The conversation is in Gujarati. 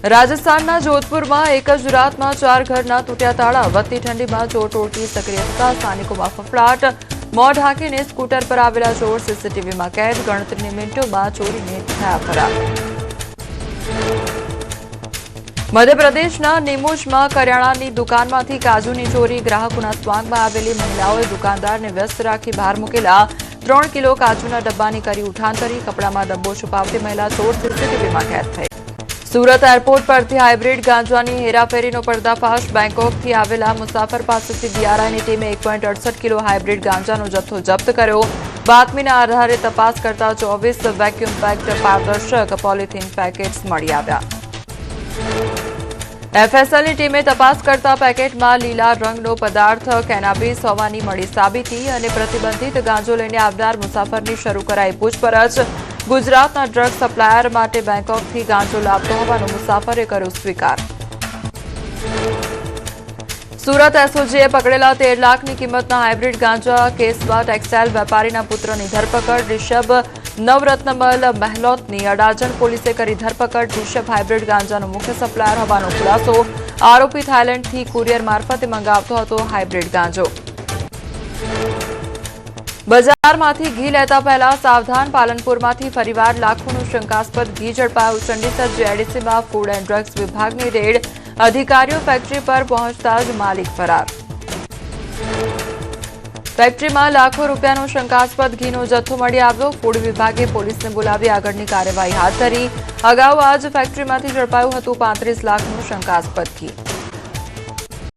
રાજસ્થાનના જોધપુરમાં એક જ રાતમાં 4 ઘરના તૂટ્યા તાળા. વધતી ઠંડીમાં ચોર ટોળકી સક્રિય થતા સ્થાનિકોમાં ફફડાટ. મોં ઢાંકીને સ્કૂટર પર આવેલા ચોર સીસીટીવીમાં કેદ. ગણતરીની મિનિટોમાં ચોરીને થયા ફરાર. મધ્યપ્રદેશના નીમુચમાં કરિયાણાની દુકાનમાંથી કાજુની ચોરી. ગ્રાહકોના સ્વાંગમાં આવેલી મહિલાઓએ દુકાનદારને વ્યસ્ત રાખી બહાર મૂકેલા 3 કિલો કાજુના ડબ્બાની કરી ઉઠાંતરી. કપડામાં ડબ્બો છુપાવતી મહિલા ચોર સીસીટીવીમાં કેદ થઈ. સુરત એરપોર્ટ પરથી હાઇબ્રિડ ગાંજાની હેરાફેરીનો પર્દાફાશ. બેંકોકથી આવેલા મુસાફર પાસેથી ડીઆરઆઈની ટીમે 1.68 કિલો હાઇબ્રિડ ગાંજાનો જથ્થો જપ્ત કર્યો. બાતમીના આધારે તપાસ કરતા 24 વેક્યુમ પેક્ડ પારદર્શક પોલિથીન પેકેટ્સ મળી આવ્યા. એફએસએલની ટીમે તપાસ કરતા પેકેટમાં લીલા રંગનો પદાર્થ કેનાબિસ હોવાની મળી સાબિતી અને પ્રતિબંધિત ગાંજો લઈને આવનાર મુસાફરની શરૂ કરાઈ પૂછપરછ. ગુજરાતના ડ્રગ સપ્લાયર માટે બેંકોકથી ગાંજો લાવતો હોવાનો મુસાફરે કર્યો સ્વીકાર. સુરત એસઓજીએ પકડેલા 13 લાખની કિંમતના હાઇબ્રિડ ગાંજા કેસમાં ટેક્સટાઇલ વેપારીના પુત્રની ધરપકડ. રિષભ નવરત્નમલ મહેલોતની અડાજણ પોલીસે કરી ધરપકડ. રિષભ હાઇબ્રિડ ગાંજાનો મુખ્ય સપ્લાયર હોવાનો ખુલાસો. આરોપી થાઇલેન્ડથી કુરિયર મારફતે મંગાવતો હતો હાઇબ્રિડ ગાંજો. બજારમાંથી ઘી લેતા પહેલા સાવધાન. પાલનપુરમાંથી ફરીવાર લાખોનું શંકાસ્પદ ઘી ઝડપાયું. ચંડીસર જીઆઈડીસીમાં ફૂડ એન્ડ ડ્રગ્સ વિભાગની રેડ. અધિકારીઓ ફેક્ટરી પર પહોંચતા જ માલિક ફરાર. ફેક્ટરીમાં લાખો રૂપિયાનો શંકાસ્પદ ઘીનો જથ્થો મળી આવ્યો. ફૂડ વિભાગે પોલીસને બોલાવી આગળની કાર્યવાહી હાથ ધરી. અગાઉ આ જ ફેક્ટરીમાંથી ઝડપાયું હતું 35 લાખનું શંકાસ્પદ ઘી.